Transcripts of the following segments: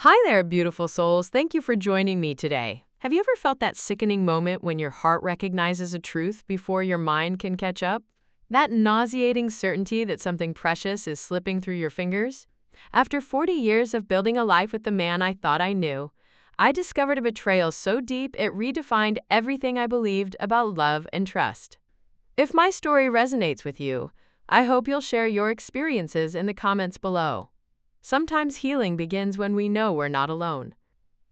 Hi there, beautiful souls. Thank you for joining me today. Have you ever felt that sickening moment when your heart recognizes a truth before your mind can catch up? That nauseating certainty that something precious is slipping through your fingers? After 40 years of building a life with the man I thought I knew, I discovered a betrayal so deep it redefined everything I believed about love and trust. If my story resonates with you, I hope you'll share your experiences in the comments below. Sometimes healing begins when we know we're not alone.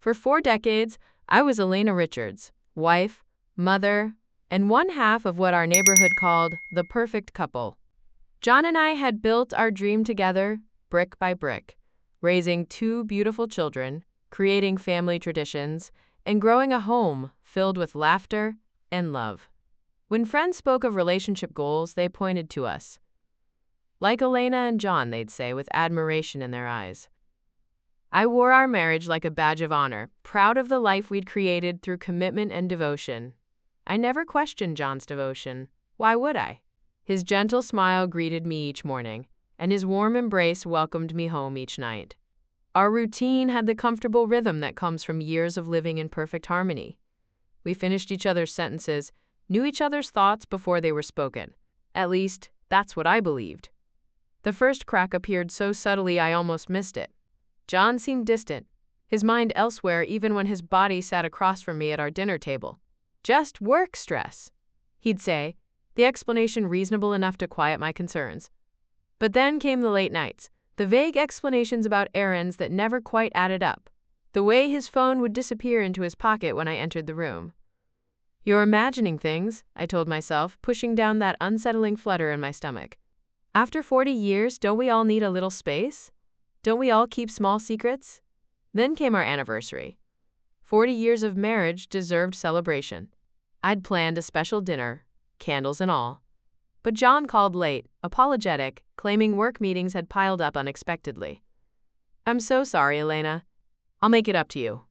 For 4 decades, I was Elena Richards, wife, mother, and one half of what our neighborhood called the perfect couple. John and I had built our dream together, brick by brick, raising 2 beautiful children, creating family traditions, and growing a home filled with laughter and love. When friends spoke of relationship goals, they pointed to us. Like Elena and John, they'd say, with admiration in their eyes. I wore our marriage like a badge of honor, proud of the life we'd created through commitment and devotion. I never questioned John's devotion. Why would I? His gentle smile greeted me each morning, and his warm embrace welcomed me home each night. Our routine had the comfortable rhythm that comes from years of living in perfect harmony. We finished each other's sentences, knew each other's thoughts before they were spoken. At least, that's what I believed. The first crack appeared so subtly I almost missed it. John seemed distant, his mind elsewhere even when his body sat across from me at our dinner table. Just work stress, he'd say, the explanation reasonable enough to quiet my concerns. But then came the late nights, the vague explanations about errands that never quite added up, the way his phone would disappear into his pocket when I entered the room. You're imagining things, I told myself, pushing down that unsettling flutter in my stomach. After 40 years, don't we all need a little space? Don't we all keep small secrets? Then came our anniversary. 40 years of marriage deserved celebration. I'd planned a special dinner, candles and all. But John called late, apologetic, claiming work meetings had piled up unexpectedly. I'm so sorry, Elena. I'll make it up to you,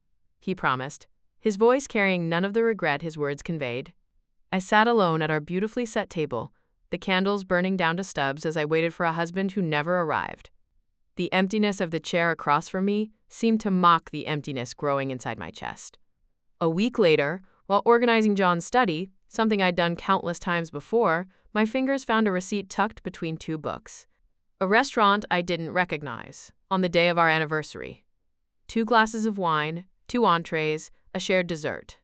he promised, his voice carrying none of the regret his words conveyed. I sat alone at our beautifully set table, the candles burning down to stubs as I waited for a husband who never arrived. The emptiness of the chair across from me seemed to mock the emptiness growing inside my chest. A week later, while organizing John's study, something I'd done countless times before, my fingers found a receipt tucked between 2 books. A restaurant I didn't recognize, on the day of our anniversary. 2 glasses of wine, 2 entrees, a shared dessert.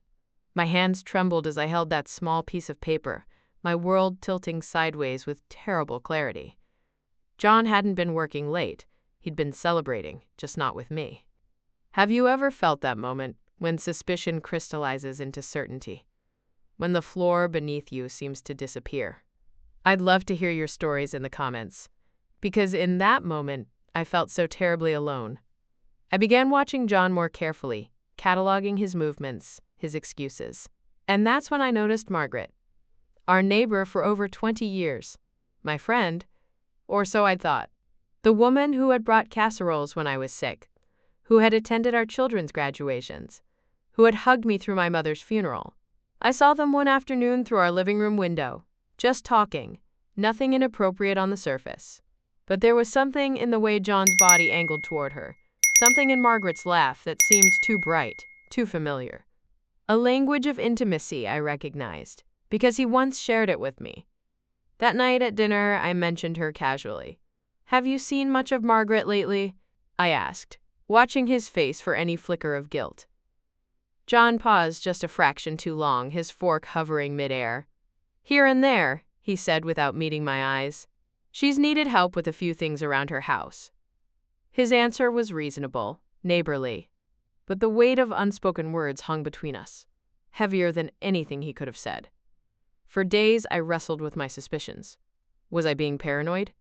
My hands trembled as I held that small piece of paper, my world tilting sideways with terrible clarity. John hadn't been working late. He'd been celebrating, just not with me. Have you ever felt that moment when suspicion crystallizes into certainty? When the floor beneath you seems to disappear? I'd love to hear your stories in the comments, because in that moment, I felt so terribly alone. I began watching John more carefully, cataloging his movements, his excuses. And that's when I noticed Margaret. Our neighbor for over 20 years, my friend, or so I'd thought. The woman who had brought casseroles when I was sick, who had attended our children's graduations, who had hugged me through my mother's funeral. I saw them one afternoon through our living room window, just talking, nothing inappropriate on the surface. But there was something in the way John's body angled toward her, something in Margaret's laugh that seemed too bright, too familiar. A language of intimacy I recognized, because he once shared it with me. That night at dinner, I mentioned her casually. Have you seen much of Margaret lately? I asked, watching his face for any flicker of guilt. John paused just a fraction too long, his fork hovering midair. Here and there, he said without meeting my eyes. She's needed help with a few things around her house. His answer was reasonable, neighborly, but the weight of unspoken words hung between us, heavier than anything he could have said. For days, I wrestled with my suspicions. Was I being paranoid?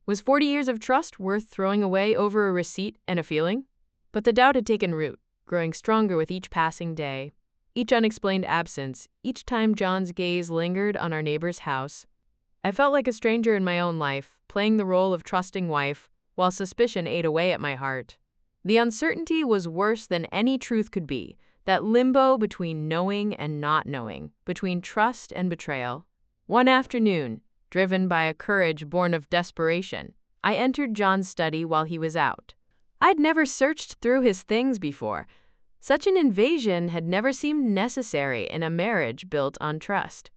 Was 40 years of trust worth throwing away over a receipt and a feeling? But the doubt had taken root, growing stronger with each passing day, each unexplained absence, each time John's gaze lingered on our neighbor's house. I felt like a stranger in my own life, playing the role of trusting wife, while suspicion ate away at my heart. The uncertainty was worse than any truth could be, that limbo between knowing and not knowing, between trust and betrayal. One afternoon, driven by a courage born of desperation, I entered John's study while he was out. I'd never searched through his things before. Such an invasion had never seemed necessary in a marriage built on trust.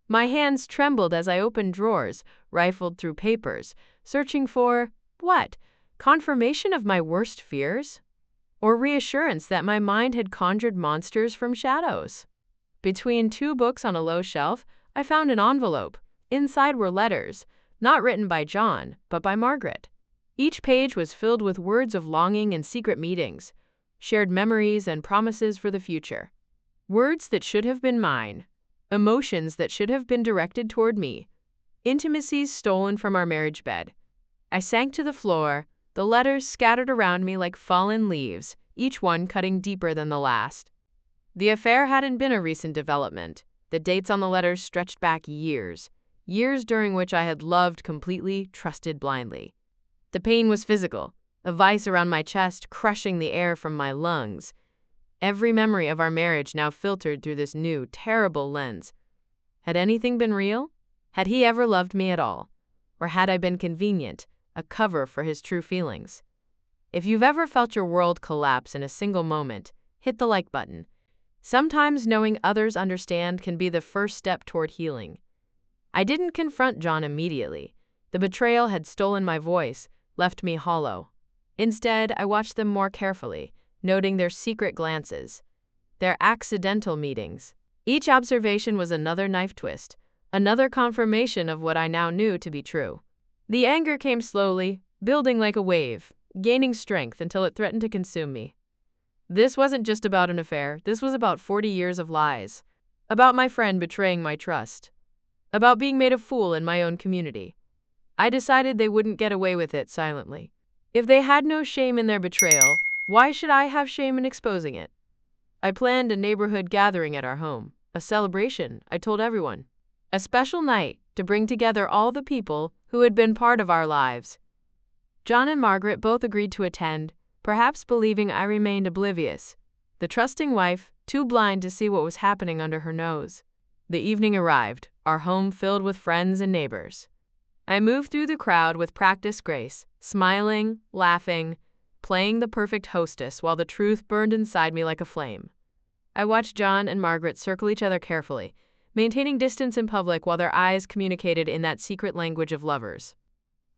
My hands trembled as I opened drawers, rifled through papers, searching for what? Confirmation of my worst fears? Or reassurance that my mind had conjured monsters from shadows? Between two books on a low shelf, I found an envelope. Inside were letters, not written by John, but by Margaret. Each page was filled with words of longing and secret meetings, shared memories and promises for the future. Words that should have been mine, emotions that should have been directed toward me, intimacies stolen from our marriage bed. I sank to the floor, the letters scattered around me like fallen leaves, each one cutting deeper than the last. The affair hadn't been a recent development. The dates on the letters stretched back years, years during which I had loved completely, trusted blindly. The pain was physical, a vice around my chest crushing the air from my lungs. Every memory of our marriage now filtered through this new, terrible lens. Had anything been real? Had he ever loved me at all? Or had I been convenient, a cover for his true feelings? If you've ever felt your world collapse in a single moment, hit the like button. Sometimes knowing others understand can be the first step toward healing. I didn't confront John immediately. The betrayal had stolen my voice, left me hollow. Instead, I watched them more carefully, noting their secret glances, their accidental meetings. Each observation was another knife twist, another confirmation of what I now knew to be true. The anger came slowly, building like a wave, gaining strength until it threatened to consume me. This wasn't just about an affair, this was about 40 years of lies, about my friend betraying my trust, about being made a fool in my own community. I decided they wouldn't get away with it silently. If they had no shame in their betrayal, why should I have shame in exposing it? I planned a neighborhood gathering at our home, a celebration, I told everyone. A special night to bring together all the people who had been part of our lives. John and Margaret both agreed to attend, perhaps believing I remained oblivious, the trusting wife too blind to see what was happening under her nose. The evening arrived, our home filled with friends and neighbors. I moved through the crowd with practiced grace, smiling, laughing, playing the perfect hostess while the truth burned inside me like a flame. I watched John and Margaret circle each other carefully, maintaining distance in public while their eyes communicated in that secret language of lovers.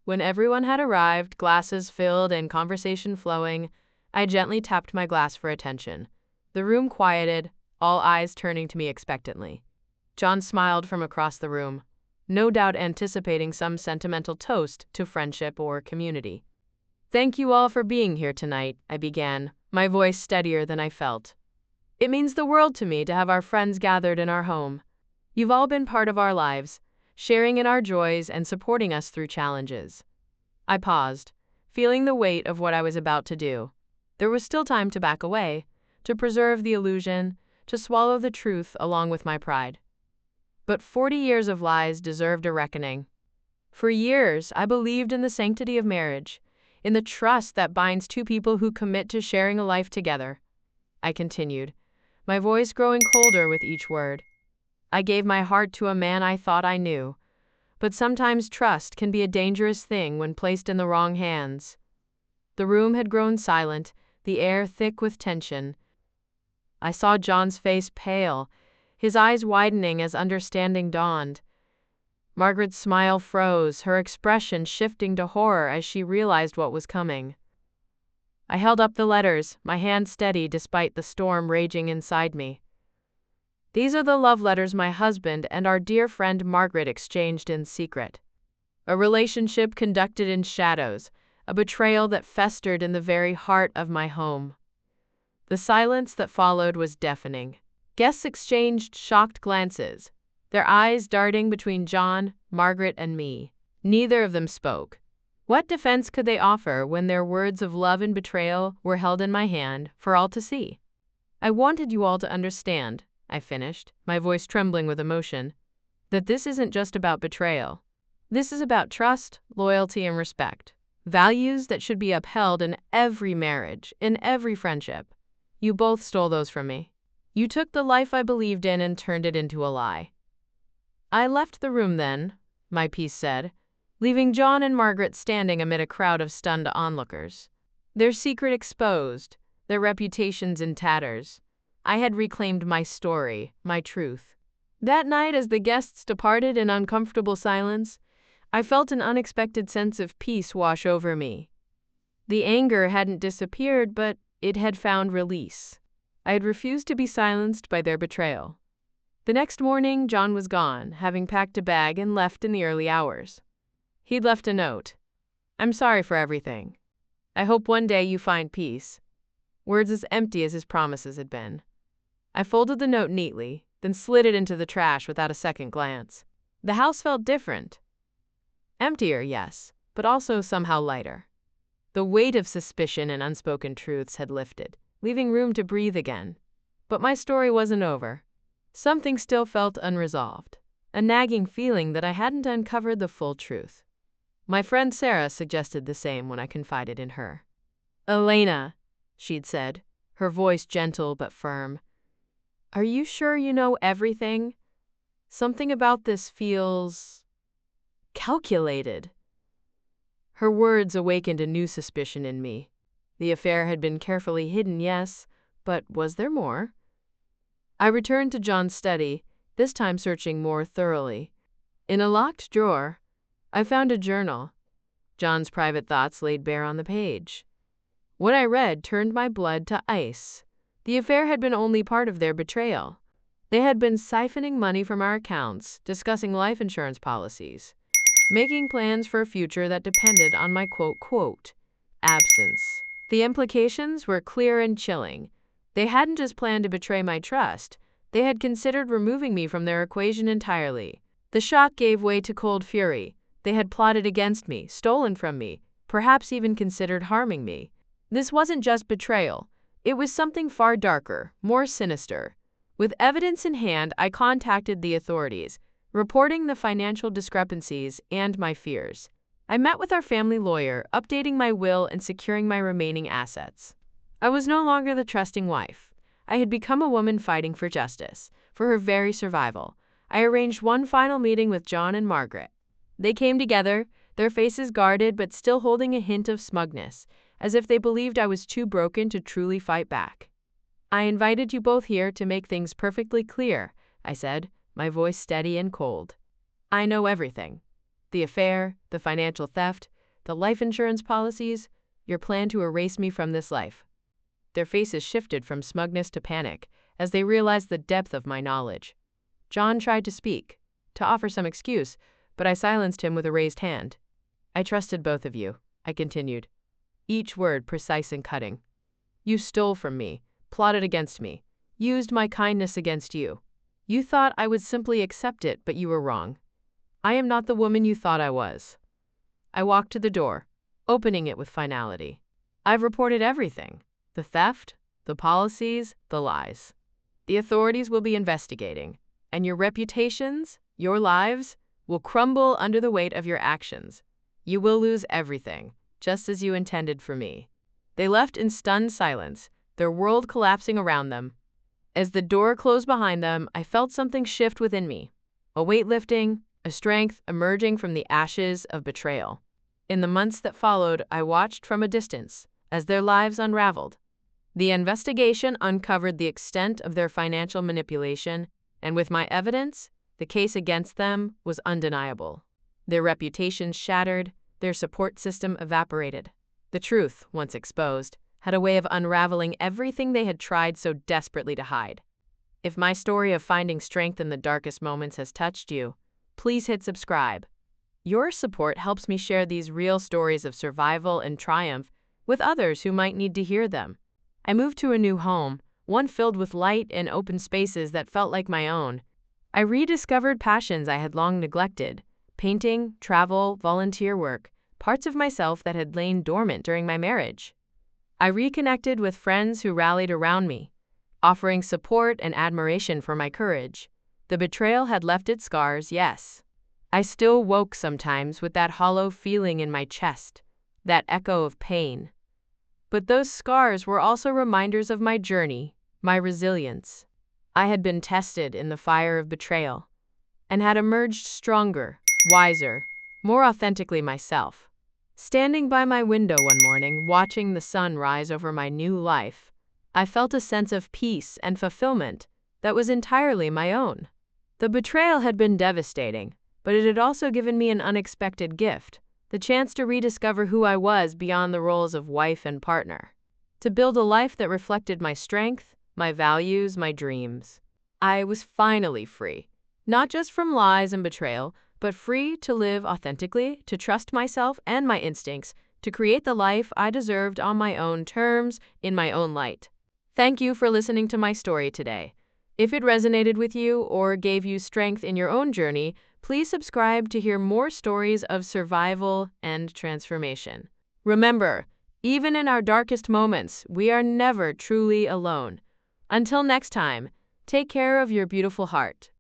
When everyone had arrived, glasses filled and conversation flowing, I gently tapped my glass for attention. The room quieted, all eyes turning to me expectantly. John smiled from across the room, no doubt anticipating some sentimental toast to friendship or community. "Thank you all for being here tonight," I began, my voice steadier than I felt. "It means the world to me to have our friends gathered in our home. You've all been part of our lives, sharing in our joys and supporting us through challenges." I paused, feeling the weight of what I was about to do. There was still time to back away, to preserve the illusion, to swallow the truth along with my pride. But 40 years of lies deserved a reckoning. For years, I believed in the sanctity of marriage, in the trust that binds two people who commit to sharing a life together. I continued, my voice growing colder with each word. I gave my heart to a man I thought I knew, but sometimes trust can be a dangerous thing when placed in the wrong hands. The room had grown silent, the air thick with tension. I saw John's face pale, his eyes widening as understanding dawned. Margaret's smile froze, her expression shifting to horror as she realized what was coming. I held up the letters, my hand steady despite the storm raging inside me. "These are the love letters my husband and our dear friend Margaret exchanged in secret. A relationship conducted in shadows, a betrayal that festered in the very heart of my home." The silence that followed was deafening. Guests exchanged shocked glances, their eyes darting between John, Margaret, and me. Neither of them spoke. What defense could they offer when their words of love and betrayal were held in my hand for all to see? "I wanted you all to understand," I finished, my voice trembling with emotion, "that this isn't just about betrayal. This is about trust, loyalty, and respect. Values that should be upheld in every marriage, in every friendship. You both stole those from me. You took the life I believed in and turned it into a lie." I left the room then, my piece said, leaving John and Margaret standing amid a crowd of stunned onlookers. Their secret exposed, their reputations in tatters. I had reclaimed my story, my truth. That night, as the guests departed in uncomfortable silence, I felt an unexpected sense of peace wash over me. The anger hadn't disappeared, but it had found release. I had refused to be silenced by their betrayal. The next morning, John was gone, having packed a bag and left in the early hours. He'd left a note. "I'm sorry for everything. I hope one day you find peace." Words as empty as his promises had been. I folded the note neatly, then slid it into the trash without a second glance. The house felt different. Emptier, yes, but also somehow lighter. The weight of suspicion and unspoken truths had lifted, leaving room to breathe again. But my story wasn't over. Something still felt unresolved, a nagging feeling that I hadn't uncovered the full truth. My friend Sarah suggested the same when I confided in her. "Elena," she'd said, her voice gentle but firm, "are you sure you know everything? Something about this feels calculated." Her words awakened a new suspicion in me. The affair had been carefully hidden, yes, but was there more? I returned to John's study, this time searching more thoroughly. In a locked drawer, I found a journal. John's private thoughts laid bare on the page. What I read turned my blood to ice. The affair had been only part of their betrayal. They had been siphoning money from our accounts, discussing life insurance policies, making plans for a future that depended on my quote, absence. The implications were clear and chilling. They hadn't just planned to betray my trust, they had considered removing me from their equation entirely. The shock gave way to cold fury. They had plotted against me, stolen from me, perhaps even considered harming me. This wasn't just betrayal. It was something far darker, more sinister. With evidence in hand, I contacted the authorities, reporting the financial discrepancies and my fears. I met with our family lawyer, updating my will and securing my remaining assets. I was no longer the trusting wife. I had become a woman fighting for justice, for her very survival. I arranged one final meeting with John and Margaret. They came together, their faces guarded but still holding a hint of smugness, as if they believed I was too broken to truly fight back. "I invited you both here to make things perfectly clear," I said, my voice steady and cold. "I know everything. The affair, the financial theft, the life insurance policies, your plan to erase me from this life." Their faces shifted from smugness to panic as they realized the depth of my knowledge. John tried to speak, to offer some excuse, but I silenced him with a raised hand. "I trusted both of you," I continued, each word precise and cutting. "You stole from me, plotted against me, used my kindness against you. You thought I would simply accept it, but you were wrong. I am not the woman you thought I was." I walked to the door, opening it with finality. "I've reported everything. The theft, the policies, the lies. The authorities will be investigating, and your reputations, your lives, will crumble under the weight of your actions. You will lose everything, just as you intended for me." They left in stunned silence, their world collapsing around them. As the door closed behind them, I felt something shift within me, a weight lifting, a strength emerging from the ashes of betrayal. In the months that followed, I watched from a distance as their lives unraveled. The investigation uncovered the extent of their financial manipulation, and with my evidence, the case against them was undeniable. Their reputations shattered, their support system evaporated. The truth, once exposed, had a way of unraveling everything they had tried so desperately to hide. If my story of finding strength in the darkest moments has touched you, please hit subscribe. Your support helps me share these real stories of survival and triumph with others who might need to hear them. I moved to a new home, one filled with light and open spaces that felt like my own. I rediscovered passions I had long neglected: painting, travel, volunteer work, parts of myself that had lain dormant during my marriage. I reconnected with friends who rallied around me, offering support and admiration for my courage. The betrayal had left its scars, yes. I still woke sometimes with that hollow feeling in my chest, that echo of pain. But those scars were also reminders of my journey, my resilience. I had been tested in the fire of betrayal and had emerged stronger, wiser, more authentically myself. Standing by my window one morning, watching the sun rise over my new life, I felt a sense of peace and fulfillment that was entirely my own. The betrayal had been devastating, but it had also given me an unexpected gift, the chance to rediscover who I was beyond the roles of wife and partner, to build a life that reflected my strength, my values, my dreams. I was finally free, not just from lies and betrayal, but free to live authentically, to trust myself and my instincts, to create the life I deserved on my own terms, in my own light. Thank you for listening to my story today. If it resonated with you or gave you strength in your own journey, please subscribe to hear more stories of survival and transformation. Remember, even in our darkest moments, we are never truly alone. Until next time, take care of your beautiful heart.